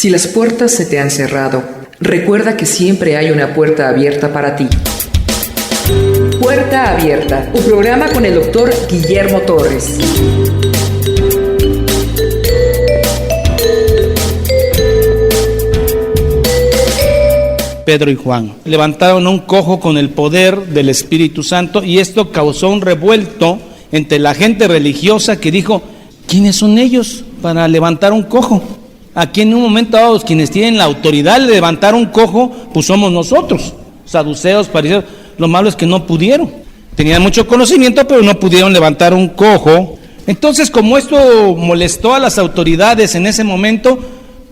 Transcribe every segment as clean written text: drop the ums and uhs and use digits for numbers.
Si las puertas se te han cerrado, recuerda que siempre hay una puerta abierta para ti. Puerta Abierta, un programa con el doctor Guillermo Torres. Pedro y Juan levantaron a un cojo con el poder del Espíritu Santo, y esto causó un revuelto entre la gente religiosa que dijo: ¿quiénes son ellos para levantar un cojo? Aquí en un momento dado, quienes tienen la autoridad de levantar un cojo, pues somos nosotros, saduceos, fariseos. Lo malo es que no pudieron. Tenían mucho conocimiento, pero no pudieron levantar un cojo. Entonces, como esto molestó a las autoridades en ese momento,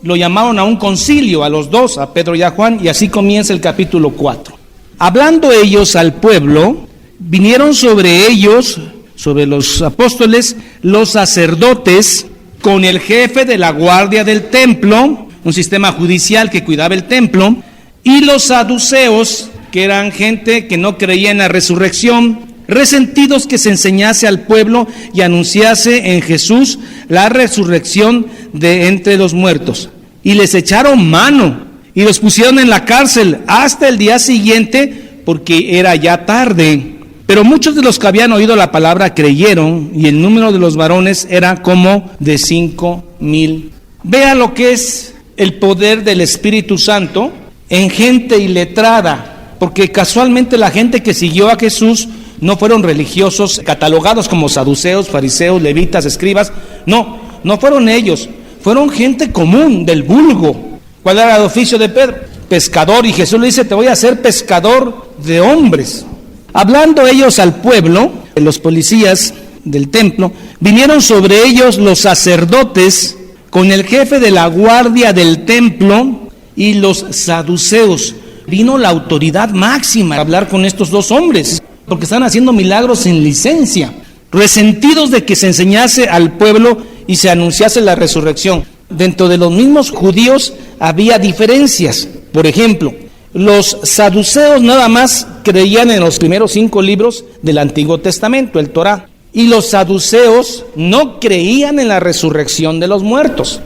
lo llamaron a un concilio, a los dos, a Pedro y a Juan, y así comienza el capítulo 4. Hablando ellos al pueblo, vinieron sobre ellos, sobre los apóstoles, los sacerdotes, con el jefe de la guardia del templo, un sistema judicial que cuidaba el templo, y los saduceos, que eran gente que no creía en la resurrección, resentidos que se enseñase al pueblo y anunciase en Jesús la resurrección de entre los muertos. Y les echaron mano y los pusieron en la cárcel hasta el día siguiente, porque era ya tarde. Pero muchos de los que habían oído la palabra creyeron, y el número de los varones era como de 5,000. Vea lo que es el poder del Espíritu Santo en gente iletrada, porque casualmente la gente que siguió a Jesús no fueron religiosos catalogados como saduceos, fariseos, levitas, escribas. No fueron ellos, fueron gente común, del vulgo. ¿Cuál era el oficio de Pedro? Pescador, y Jesús le dice: te voy a hacer pescador de hombres. Hablando ellos al pueblo, los policías del templo, vinieron sobre ellos los sacerdotes con el jefe de la guardia del templo y los saduceos. Vino la autoridad máxima a hablar con estos dos hombres, porque están haciendo milagros sin licencia, resentidos de que se enseñase al pueblo y se anunciase la resurrección. Dentro de los mismos judíos había diferencias. Por ejemplo, los saduceos nada más creían en los primeros 5 libros del Antiguo Testamento, el Torá, y los saduceos no creían en la resurrección de los muertos.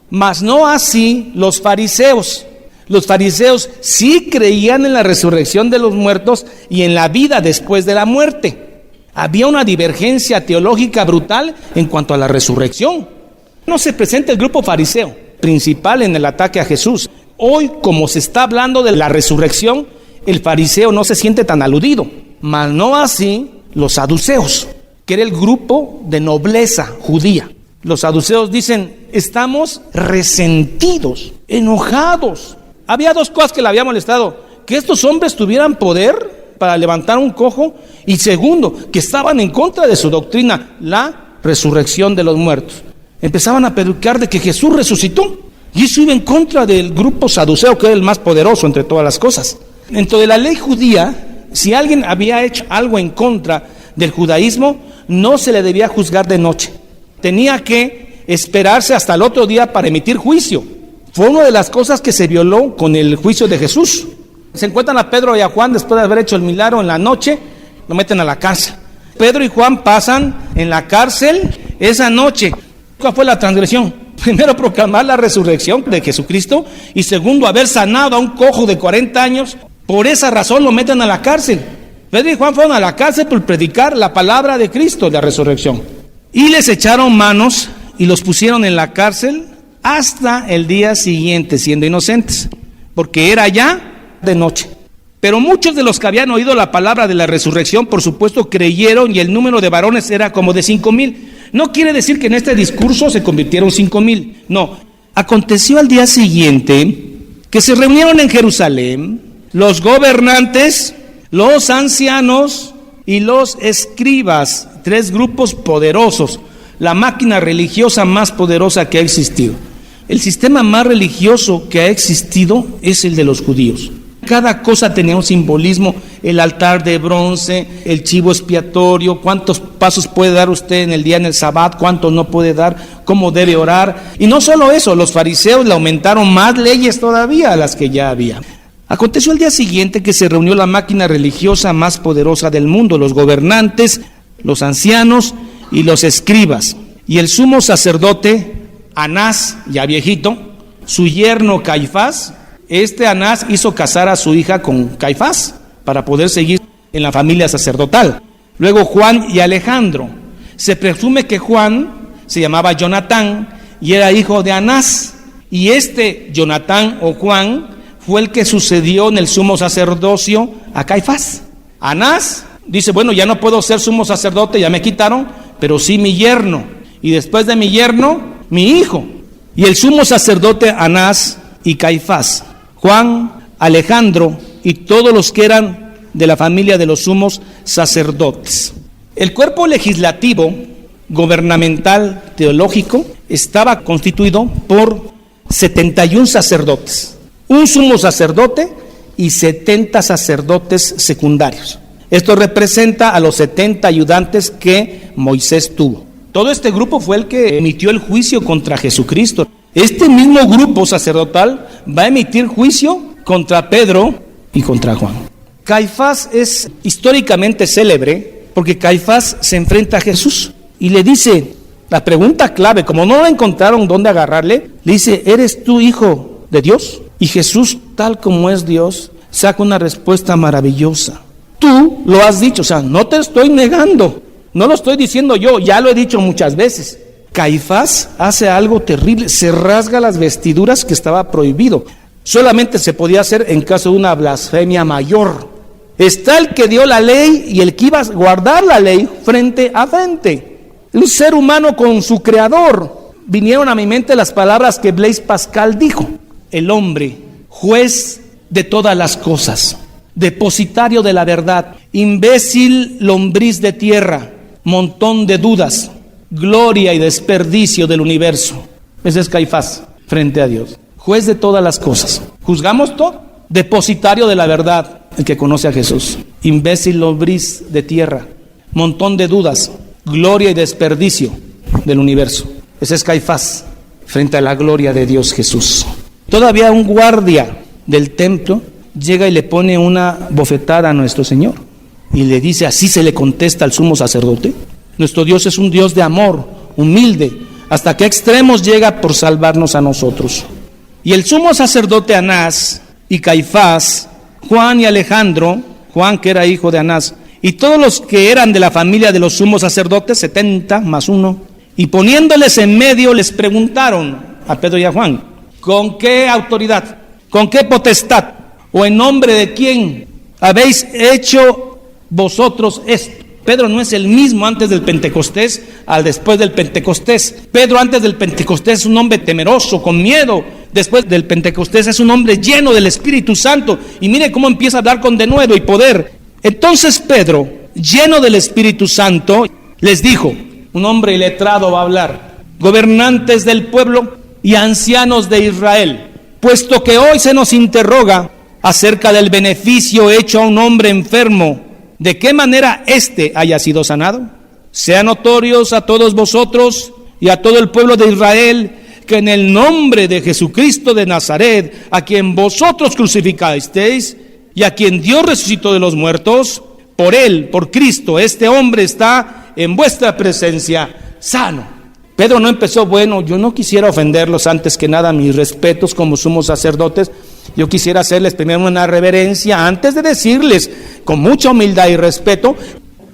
Mas no así los fariseos. Los fariseos sí creían en la resurrección de los muertos y en la vida después de la muerte. Había una divergencia teológica brutal en cuanto a la resurrección. No se presenta el grupo fariseo principal en el ataque a Jesús. Hoy, como se está hablando de la resurrección, el fariseo no se siente tan aludido. Mas no así los saduceos, que era el grupo de nobleza judía. Los saduceos dicen: estamos resentidos, enojados. Había 2 cosas que le había molestado: que estos hombres tuvieran poder para levantar un cojo, y segundo, que estaban en contra de su doctrina, la resurrección de los muertos. Empezaban a predicar de que Jesús resucitó, y eso iba en contra del grupo saduceo, que era el más poderoso entre todas las cosas. Dentro de la ley judía, si alguien había hecho algo en contra del judaísmo, no se le debía juzgar de noche. Tenía que esperarse hasta el otro día para emitir juicio. Fue una de las cosas que se violó con el juicio de Jesús. Se encuentran a Pedro y a Juan después de haber hecho el milagro en la noche, lo meten a la cárcel. Pedro y Juan pasan en la cárcel esa noche. ¿Cuál fue la transgresión? Primero, proclamar la resurrección de Jesucristo, y segundo, haber sanado a un cojo de 40 años. Por esa razón lo meten a la cárcel. Pedro y Juan fueron a la cárcel por predicar la palabra de Cristo, la resurrección. Y les echaron manos y los pusieron en la cárcel hasta el día siguiente, siendo inocentes, porque era ya de noche. Pero muchos de los que habían oído la palabra de la resurrección, por supuesto, creyeron, y el número de varones era como de 5,000. No quiere decir que en este discurso se convirtieron 5,000, no. Aconteció al día siguiente que se reunieron en Jerusalén los gobernantes, los ancianos y los escribas, 3 grupos poderosos, la máquina religiosa más poderosa que ha existido. El sistema más religioso que ha existido es el de los judíos. Cada cosa tenía un simbolismo: el altar de bronce, el chivo expiatorio, cuántos pasos puede dar usted en el día en el Sabbat, cuántos no puede dar, cómo debe orar. Y no solo eso, los fariseos le aumentaron más leyes todavía a las que ya había. Aconteció el día siguiente que se reunió la máquina religiosa más poderosa del mundo, los gobernantes, los ancianos y los escribas. Y el sumo sacerdote, Anás, ya viejito, su yerno Caifás, Anás hizo casar a su hija con Caifás para poder seguir en la familia sacerdotal. Luego Juan y Alejandro. Se presume que Juan se llamaba Jonatán y era hijo de Anás. Y Jonatán o Juan fue el que sucedió en el sumo sacerdocio a Caifás. Anás dice, bueno, ya no puedo ser sumo sacerdote, ya me quitaron, pero sí mi yerno. Y después de mi yerno, mi hijo. Y el sumo sacerdote Anás y Caifás, Juan, Alejandro y todos los que eran de la familia de los sumos sacerdotes. El cuerpo legislativo, gubernamental, teológico, estaba constituido por 71 sacerdotes, un sumo sacerdote y 70 sacerdotes secundarios. Esto representa a los 70 ayudantes que Moisés tuvo. Todo este grupo fue el que emitió el juicio contra Jesucristo. Este mismo grupo sacerdotal va a emitir juicio contra Pedro y contra Juan. Caifás es históricamente célebre porque Caifás se enfrenta a Jesús y le dice, la pregunta clave, como no encontraron dónde agarrarle, le dice, ¿eres tú hijo de Dios? Y Jesús, tal como es Dios, saca una respuesta maravillosa. Tú lo has dicho, o sea, no te estoy negando, no lo estoy diciendo yo, ya lo he dicho muchas veces. Caifás hace algo terrible, se rasga las vestiduras, que estaba prohibido. Solamente se podía hacer en caso de una blasfemia mayor. Está el que dio la ley y el que iba a guardar la ley frente a frente. Un ser humano con su creador. Vinieron a mi mente las palabras que Blaise Pascal dijo. El hombre, juez de todas las cosas, depositario de la verdad, imbécil lombriz de tierra, montón de dudas, gloria y desperdicio del universo. Ese es Caifás frente a Dios. Juez de todas las cosas. ¿Juzgamos todo? Depositario de la verdad, el que conoce a Jesús. Imbécil lombriz de tierra, montón de dudas, gloria y desperdicio del universo. Ese es Caifás frente a la gloria de Dios Jesús. Todavía un guardia del templo llega y le pone una bofetada a nuestro Señor y le dice, así se le contesta al sumo sacerdote. Nuestro Dios es un Dios de amor, humilde, hasta qué extremos llega por salvarnos a nosotros. Y el sumo sacerdote Anás y Caifás, Juan y Alejandro, Juan que era hijo de Anás, y todos los que eran de la familia de los sumos sacerdotes, 70 más 1, y poniéndoles en medio les preguntaron a Pedro y a Juan, ¿con qué autoridad, con qué potestad o en nombre de quién habéis hecho vosotros esto? Pedro no es el mismo antes del Pentecostés al después del Pentecostés. Pedro antes del Pentecostés es un hombre temeroso, con miedo. Después del Pentecostés es un hombre lleno del Espíritu Santo. Y mire cómo empieza a hablar con denuedo y poder. Entonces Pedro, lleno del Espíritu Santo, les dijo, un hombre iletrado va a hablar, gobernantes del pueblo y ancianos de Israel, puesto que hoy se nos interroga acerca del beneficio hecho a un hombre enfermo, ¿de qué manera éste haya sido sanado? Sean notorios a todos vosotros y a todo el pueblo de Israel que en el nombre de Jesucristo de Nazaret, a quien vosotros crucificasteis y a quien Dios resucitó de los muertos, por él, por Cristo, este hombre está en vuestra presencia sano. Pedro no empezó, bueno, yo no quisiera ofenderlos, antes que nada mis respetos como sumos sacerdotes, yo quisiera hacerles primero una reverencia antes de decirles con mucha humildad y respeto,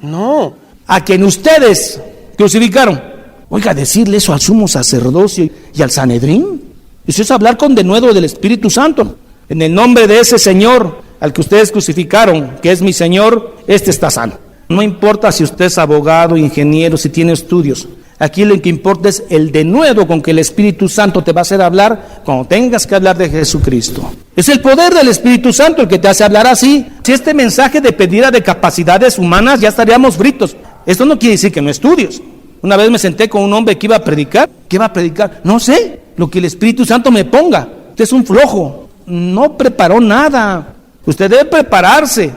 no, a quien ustedes crucificaron. Oiga, decirle eso al sumo sacerdocio y al Sanedrín, eso es hablar con denuedo del Espíritu Santo. En el nombre de ese Señor al que ustedes crucificaron, que es mi Señor, este está sano. No importa si usted es abogado, ingeniero, si tiene estudios. Aquí lo que importa es el denuedo con que el Espíritu Santo te va a hacer hablar cuando tengas que hablar de Jesucristo. Es el poder del Espíritu Santo el que te hace hablar así. Si este mensaje dependiera de capacidades humanas, ya estaríamos fritos. Esto no quiere decir que no estudios. Una vez me senté con un hombre que iba a predicar. ¿Qué iba a predicar? No sé, lo que el Espíritu Santo me ponga. Usted es un flojo, no preparó nada. Usted debe prepararse.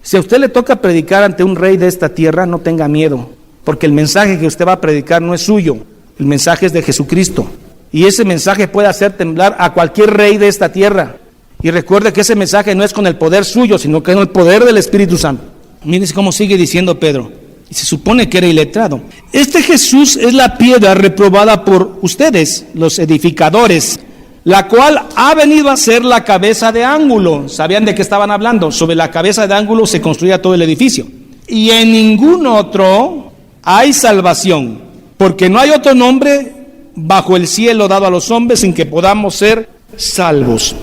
Si a usted le toca predicar ante un rey de esta tierra, no tenga miedo, porque el mensaje que usted va a predicar no es suyo, el mensaje es de Jesucristo. Y ese mensaje puede hacer temblar a cualquier rey de esta tierra. Y recuerde que ese mensaje no es con el poder suyo, sino que con el poder del Espíritu Santo. Miren cómo sigue diciendo Pedro. Y se supone que era iletrado. Este Jesús es la piedra reprobada por ustedes, los edificadores, la cual ha venido a ser la cabeza de ángulo. ¿Sabían de qué estaban hablando? Sobre la cabeza de ángulo se construía todo el edificio. Y en ningún otro hay salvación, porque no hay otro nombre bajo el cielo dado a los hombres en que podamos ser salvos.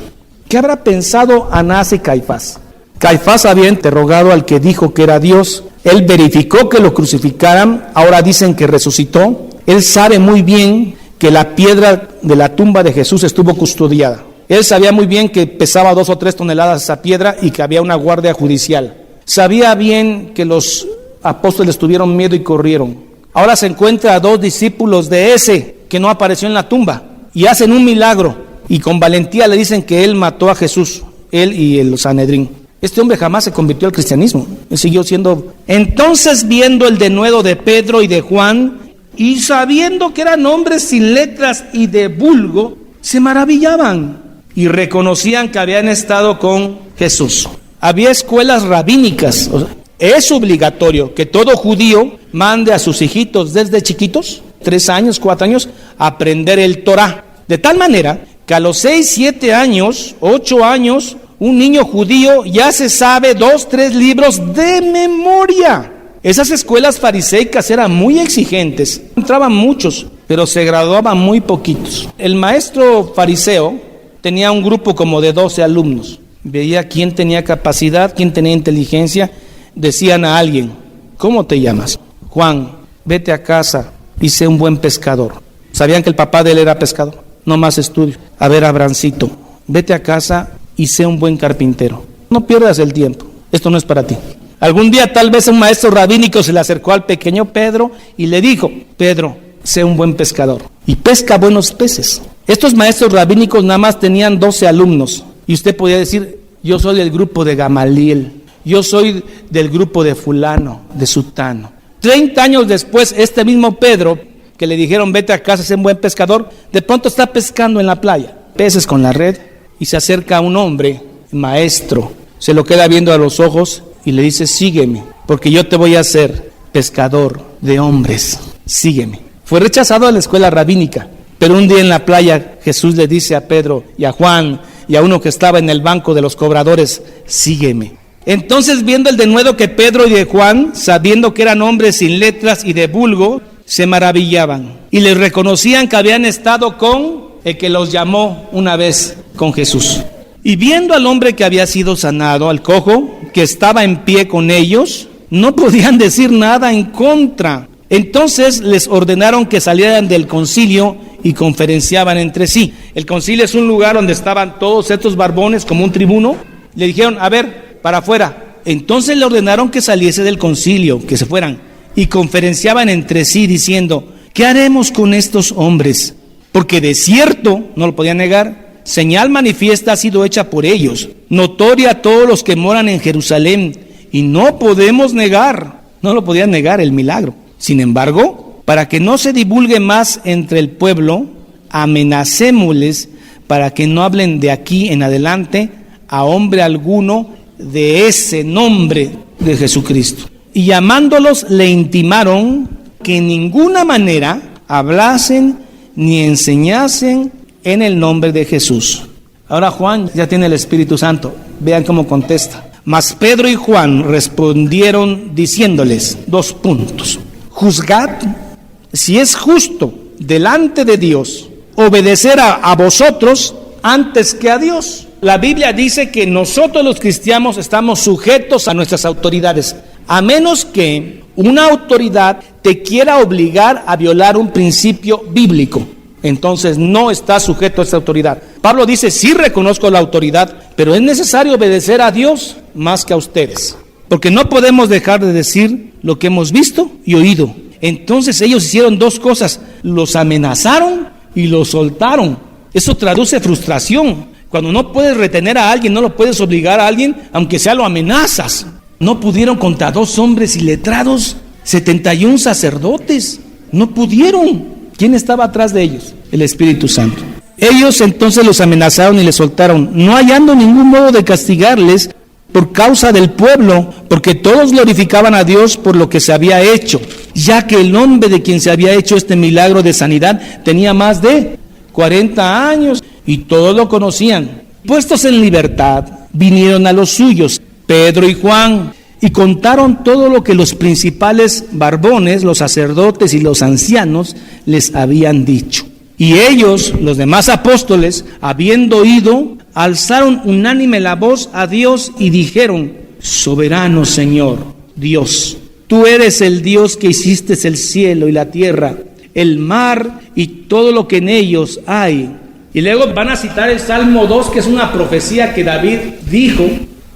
¿Qué habrá pensado Anás y Caifás? Caifás había interrogado al que dijo que era Dios. Él verificó que lo crucificaran. Ahora dicen que resucitó. Él sabe muy bien que la piedra de la tumba de Jesús estuvo custodiada. Él sabía muy bien que pesaba 2 o 3 toneladas esa piedra y que había una guardia judicial. Sabía bien que los apóstoles tuvieron miedo y corrieron. Ahora se encuentra a 2 discípulos de ese que no apareció en la tumba y hacen un milagro y con valentía le dicen que él mató a Jesús, él y el Sanedrín. Este hombre jamás se convirtió al cristianismo, él siguió siendo. Entonces, viendo el denuedo de Pedro y de Juan y sabiendo que eran hombres sin letras y de vulgo, se maravillaban y reconocían que habían estado con Jesús. Había escuelas rabínicas. Es obligatorio que todo judío mande a sus hijitos desde chiquitos, 3 años, 4 años, a aprender el Torá. De tal manera que a los 6, 7 años, 8 años, un niño judío ya se sabe 2, 3 libros de memoria. Esas escuelas fariseicas eran muy exigentes. Entraban muchos, pero se graduaban muy poquitos. El maestro fariseo tenía un grupo como de 12 alumnos. Veía quién tenía capacidad, quién tenía inteligencia. Decían a alguien: ¿cómo te llamas? Juan, vete a casa y sé un buen pescador. ¿Sabían que el papá de él era pescador? No más estudio. A ver, Abrancito, vete a casa y sé un buen carpintero. No pierdas el tiempo, esto no es para ti. Algún día tal vez un maestro rabínico se le acercó al pequeño Pedro y le dijo: Pedro, sé un buen pescador y pesca buenos peces. Estos maestros rabínicos nada más tenían 12 alumnos y usted podía decir: yo soy del grupo de Gamaliel, yo soy del grupo de fulano, de sutano. 30 años después, este mismo Pedro, que le dijeron vete a casa, sé un buen pescador, de pronto está pescando en la playa, peces con la red, y se acerca a un hombre, maestro, se lo queda viendo a los ojos y le dice: sígueme, porque yo te voy a hacer pescador de hombres, sígueme. Fue rechazado a la escuela rabínica, pero un día en la playa Jesús le dice a Pedro y a Juan y a uno que estaba en el banco de los cobradores: sígueme. Entonces, viendo el denuedo que Pedro y de Juan, sabiendo que eran hombres sin letras y de vulgo, se maravillaban y les reconocían que habían estado con el que los llamó una vez con Jesús. Y viendo al hombre que había sido sanado, al cojo, que estaba en pie con ellos, no podían decir nada en contra. Entonces les ordenaron que salieran del concilio y conferenciaban entre sí. El concilio es un lugar donde estaban todos estos barbones como un tribuno. Le dijeron: a ver, para afuera. Entonces le ordenaron que saliese del concilio, que se fueran, y conferenciaban entre sí diciendo: ¿qué haremos con estos hombres? Porque de cierto, no lo podían negar, señal manifiesta ha sido hecha por ellos, notoria a todos los que moran en Jerusalén, y no podemos negar, no lo podían negar el milagro. Sin embargo, para que no se divulgue más entre el pueblo, amenacémosles para que no hablen de aquí en adelante a hombre alguno de ese nombre de Jesucristo. Y llamándolos le intimaron que en ninguna manera hablasen ni enseñasen en el nombre de Jesús. Ahora Juan ya tiene el Espíritu Santo. Vean cómo contesta. Mas Pedro y Juan respondieron diciéndoles: 2 puntos. Juzgad si es justo delante de Dios obedecer a vosotros antes que a Dios. La Biblia dice que nosotros los cristianos estamos sujetos a nuestras autoridades, a menos que una autoridad te quiera obligar a violar un principio bíblico. Entonces no estás sujeto a esa autoridad. Pablo dice: sí reconozco la autoridad, pero es necesario obedecer a Dios más que a ustedes, porque no podemos dejar de decir lo que hemos visto y oído. Entonces ellos hicieron 2 cosas: los amenazaron y los soltaron. Eso traduce frustración. Cuando no puedes retener a alguien, no lo puedes obligar a alguien, aunque sea lo amenazas. No pudieron contra 2 hombres iletrados, 71 sacerdotes. No pudieron. ¿Quién estaba atrás de ellos? El Espíritu Santo. Ellos entonces los amenazaron y les soltaron, no hallando ningún modo de castigarles por causa del pueblo, porque todos glorificaban a Dios por lo que se había hecho, ya que el hombre de quien se había hecho este milagro de sanidad tenía más de 40 años. y todos lo conocían. Puestos en libertad, vinieron a los suyos, Pedro y Juan, y contaron todo lo que los principales barbones, los sacerdotes y los ancianos les habían dicho. Y ellos, los demás apóstoles, habiendo oído, alzaron unánime la voz a Dios y dijeron: soberano Señor, Dios, tú eres el Dios que hiciste el cielo y la tierra, el mar y todo lo que en ellos hay. Y luego van a citar el Salmo 2, que es una profecía que David dijo.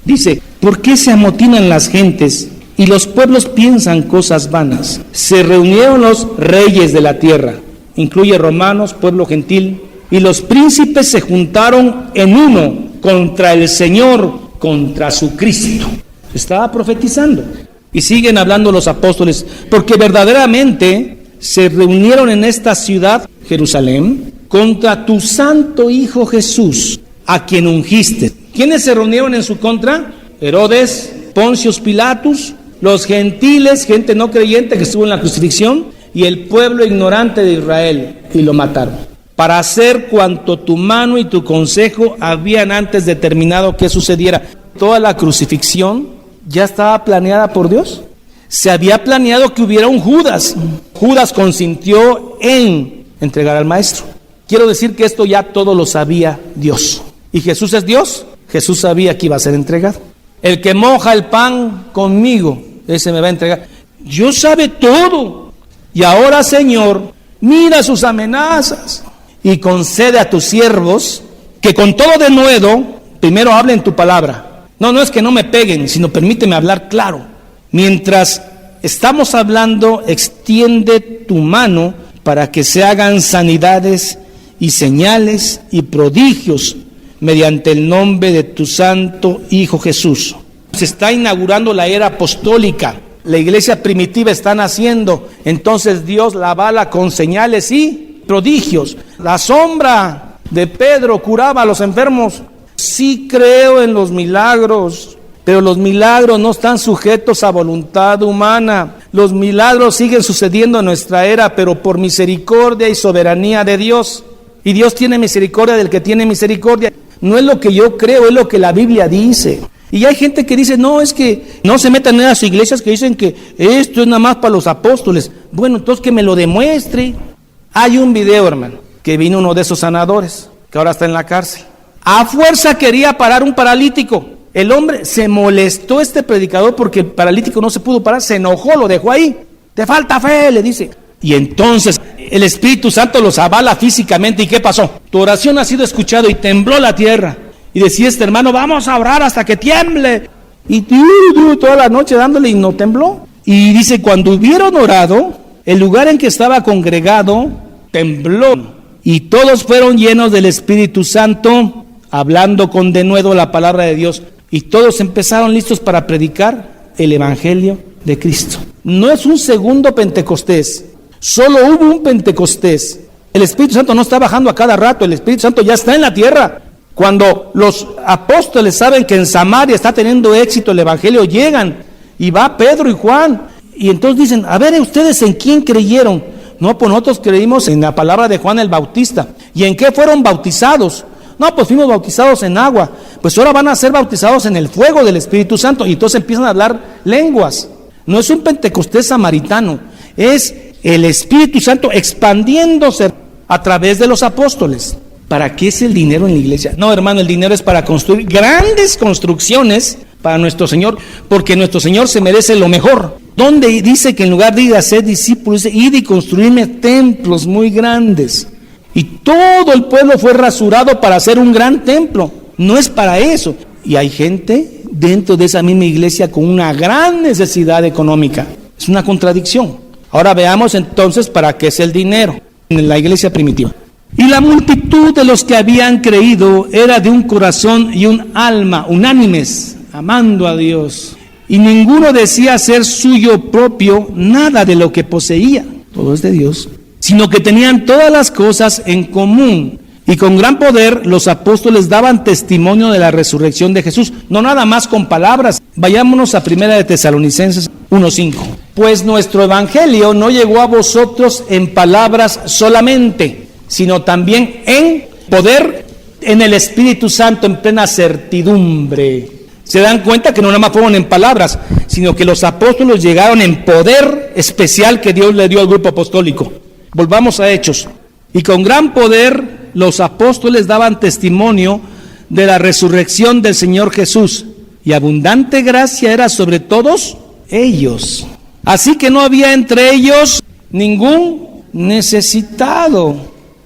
Dice: ¿por qué se amotinan las gentes y los pueblos piensan cosas vanas? Se reunieron los reyes de la tierra, incluye romanos, pueblo gentil, y los príncipes se juntaron en uno contra el Señor, contra su Cristo. Estaba profetizando. Y siguen hablando los apóstoles, porque verdaderamente se reunieron en esta ciudad, Jerusalén, contra tu santo Hijo Jesús, a quien ungiste. ¿Quiénes se reunieron en su contra? Herodes, Poncio Pilatus, los gentiles, gente no creyente que estuvo en la crucifixión, y el pueblo ignorante de Israel, y lo mataron, para hacer cuanto tu mano y tu consejo habían antes determinado que sucediera. Toda la crucifixión ya estaba planeada por Dios. Se había planeado que hubiera un Judas. Judas consintió en entregar al maestro. Quiero decir que esto ya todo lo sabía Dios. ¿Y Jesús es Dios? Jesús sabía que iba a ser entregado. El que moja el pan conmigo, ese me va a entregar. Dios sabe todo. Y ahora, Señor, mira sus amenazas y concede a tus siervos que con todo denuedo primero hablen tu palabra. No es que no me peguen, sino permíteme hablar claro. Mientras estamos hablando, extiende tu mano para que se hagan sanidades y señales y prodigios mediante el nombre de tu santo Hijo Jesús. Se está inaugurando la era apostólica. La iglesia primitiva está naciendo, entonces Dios la avala con señales y prodigios. La sombra de Pedro curaba a los enfermos. Sí creo en los milagros, pero los milagros no están sujetos a voluntad humana. Los milagros siguen sucediendo en nuestra era, pero por misericordia y soberanía de Dios. Y Dios tiene misericordia del que tiene misericordia. No es lo que yo creo, es lo que la Biblia dice. Y hay gente que dice: no, es que no se metan en las iglesias que dicen que esto es nada más para los apóstoles. Bueno, entonces que me lo demuestre. Hay un video, hermano, que vino uno de esos sanadores, que ahora está en la cárcel. A fuerza quería parar un paralítico. El hombre se molestó, este predicador, porque el paralítico no se pudo parar, se enojó, lo dejó ahí. Te falta fe, le dice. Y entonces el Espíritu Santo los avala físicamente. ¿Y qué pasó? Tu oración ha sido escuchada y tembló la tierra. Y decía este hermano: vamos a orar hasta que tiemble. Y toda la noche dándole y no tembló. Y dice: cuando hubieron orado, el lugar en que estaba congregado tembló. Y todos fueron llenos del Espíritu Santo, hablando con denuedo la palabra de Dios. Y todos empezaron listos para predicar el Evangelio de Cristo. No es un segundo Pentecostés. Solo hubo un Pentecostés. El Espíritu Santo no está bajando a cada rato. El Espíritu Santo ya está en la tierra. Cuando los apóstoles saben que en Samaria está teniendo éxito el Evangelio, llegan y va Pedro y Juan. Y entonces dicen: a ver, ¿ustedes en quién creyeron? No, pues nosotros creímos en la palabra de Juan el Bautista. ¿Y en qué fueron bautizados? No, pues fuimos bautizados en agua. Pues ahora van a ser bautizados en el fuego del Espíritu Santo. Y entonces empiezan a hablar lenguas. No es un Pentecostés samaritano, es el Espíritu Santo expandiéndose a través de los apóstoles. ¿Para qué es el dinero en la iglesia? No, hermano, el dinero es para construir grandes construcciones para nuestro Señor, porque nuestro Señor se merece lo mejor. ¿Dónde dice que en lugar de ir a ser discípulos, dice: id y construirme templos muy grandes? Y todo el pueblo fue rasurado para hacer un gran templo. No es para eso. Y hay gente dentro de esa misma iglesia con una gran necesidad económica. Es una contradicción. Ahora veamos entonces para qué es el dinero en la iglesia primitiva. Y la multitud de los que habían creído era de un corazón y un alma unánimes, amando a Dios. Y ninguno decía ser suyo propio nada de lo que poseía, todo es de Dios, sino que tenían todas las cosas en común. Y con gran poder los apóstoles daban testimonio de la resurrección de Jesús, no nada más con palabras. Vayámonos a 1 de Tesalonicenses 1:5. Pues nuestro evangelio no llegó a vosotros en palabras solamente, sino también en poder en el Espíritu Santo en plena certidumbre. Se dan cuenta que no nada más fueron en palabras, sino que los apóstoles llegaron en poder especial que Dios le dio al grupo apostólico. Volvamos a Hechos. Y con gran poder los apóstoles daban testimonio de la resurrección del Señor Jesús, y abundante gracia era sobre todos ellos. Así que no había entre ellos ningún necesitado.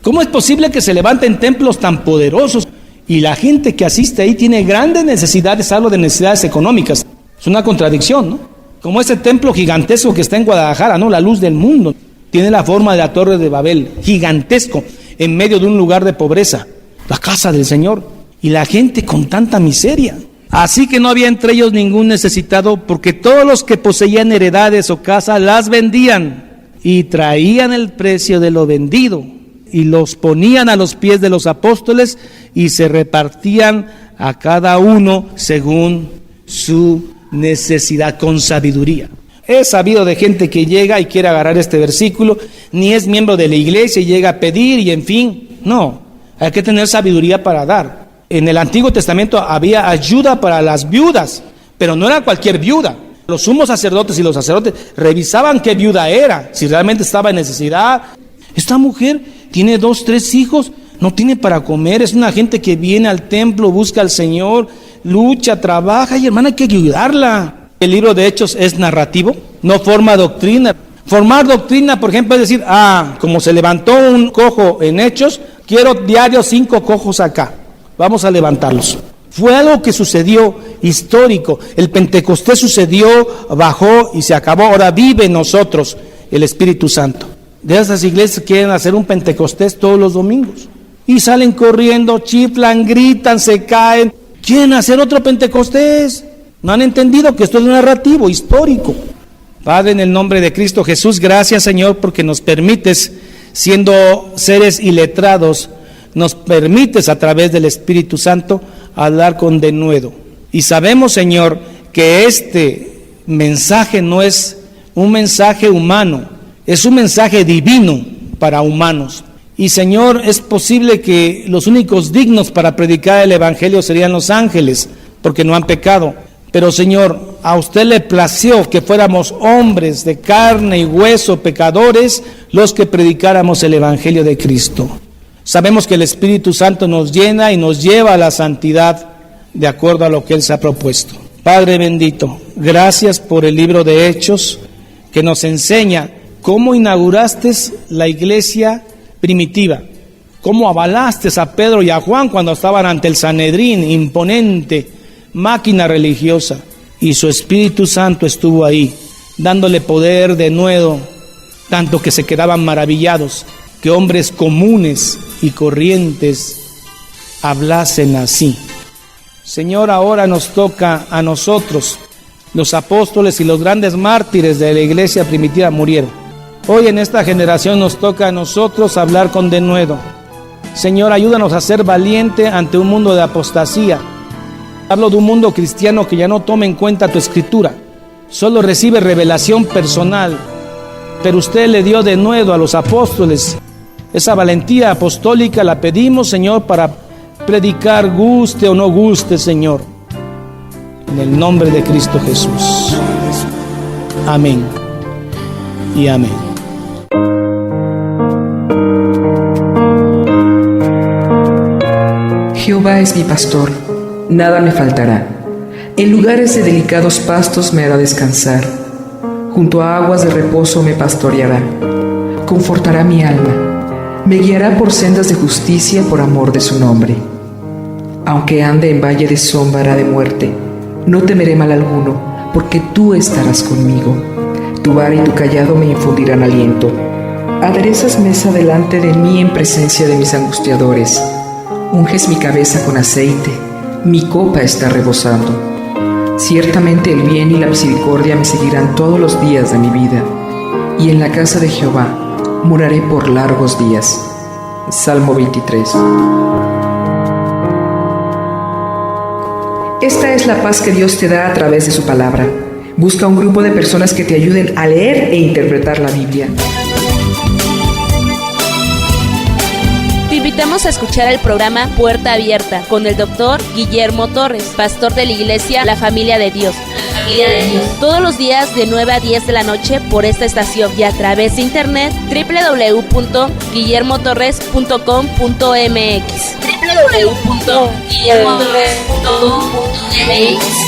¿Cómo es posible que se levanten templos tan poderosos y la gente que asiste ahí tiene grandes necesidades? Hablo de necesidades económicas. Es una contradicción, ¿no? Como ese templo gigantesco que está en Guadalajara, ¿no? La luz del mundo. Tiene la forma de la Torre de Babel, gigantesco, en medio de un lugar de pobreza. La casa del Señor. Y la gente con tanta miseria. Así que no había entre ellos ningún necesitado, porque todos los que poseían heredades o casas las vendían y traían el precio de lo vendido y los ponían a los pies de los apóstoles y se repartían a cada uno según su necesidad, con sabiduría. He sabido de gente que llega y quiere agarrar este versículo, ni es miembro de la iglesia y llega a pedir y en fin, no, hay que tener sabiduría para dar. En el Antiguo Testamento había ayuda para las viudas, pero no era cualquier viuda. Los sumos sacerdotes y los sacerdotes revisaban qué viuda era, si realmente estaba en necesidad. Esta mujer tiene 2, 3 hijos, no tiene para comer, es una gente que viene al templo, busca al Señor, lucha, trabaja, y hermana, hay que ayudarla. El libro de Hechos es narrativo, no forma doctrina. Formar doctrina, por ejemplo, es decir, como se levantó un cojo en Hechos, quiero diario 5 cojos acá. Vamos a levantarlos. Fue algo que sucedió histórico. El Pentecostés sucedió, bajó y se acabó. Ahora vive en nosotros el Espíritu Santo. De esas iglesias quieren hacer un Pentecostés todos los domingos. Y salen corriendo, chiflan, gritan, se caen. Quieren hacer otro Pentecostés. No han entendido que esto es un narrativo histórico. Padre, en el nombre de Cristo Jesús, gracias, Señor, porque nos permites, siendo seres iletrados, nos permites a través del Espíritu Santo hablar con denuedo. Y sabemos, Señor, que este mensaje no es un mensaje humano, es un mensaje divino para humanos. Y, Señor, es posible que los únicos dignos para predicar el Evangelio serían los ángeles, porque no han pecado. Pero, Señor, a usted le plació que fuéramos hombres de carne y hueso, pecadores, los que predicáramos el Evangelio de Cristo. Sabemos que el Espíritu Santo nos llena y nos lleva a la santidad de acuerdo a lo que Él se ha propuesto. Padre bendito, gracias por el libro de Hechos que nos enseña cómo inauguraste la iglesia primitiva, cómo avalaste a Pedro y a Juan cuando estaban ante el Sanedrín, imponente, máquina religiosa, y su Espíritu Santo estuvo ahí, dándole poder de nuevo, tanto que se quedaban maravillados que hombres comunes y corrientes hablasen así. Señor, ahora nos toca a nosotros. Los apóstoles y los grandes mártires de la iglesia primitiva murieron. Hoy en esta generación nos toca a nosotros hablar con denuedo. Señor, ayúdanos a ser valiente ante un mundo de apostasía. Hablo de un mundo cristiano que ya no toma en cuenta tu escritura, solo recibe revelación personal. Pero usted le dio denuedo a los apóstoles. Esa valentía apostólica la pedimos, Señor, para predicar, guste o no guste, Señor. En el nombre de Cristo Jesús. Amén y amén. Jehová es mi pastor, nada me faltará. En lugares de delicados pastos me hará descansar. Junto a aguas de reposo me pastoreará. Confortará mi alma. Me guiará por sendas de justicia por amor de su nombre. Aunque ande en valle de sombra de muerte, no temeré mal alguno, porque tú estarás conmigo. Tu vara y tu cayado me infundirán aliento. Aderezas mesa delante de mí en presencia de mis angustiadores. Unges mi cabeza con aceite, mi copa está rebosando. Ciertamente el bien y la misericordia me seguirán todos los días de mi vida, y en la casa de Jehová moraré por largos días. Salmo 23. Esta es la paz que Dios te da a través de su palabra. Busca un grupo de personas que te ayuden a leer e interpretar la Biblia. Te invitamos invitamos a escuchar el programa Puerta Abierta con el doctor Guillermo Torres, pastor de la iglesia La Familia de Dios. Todos los días de 9 a 10 de la noche por esta estación y a través de internet www.guillermotorres.com.mx.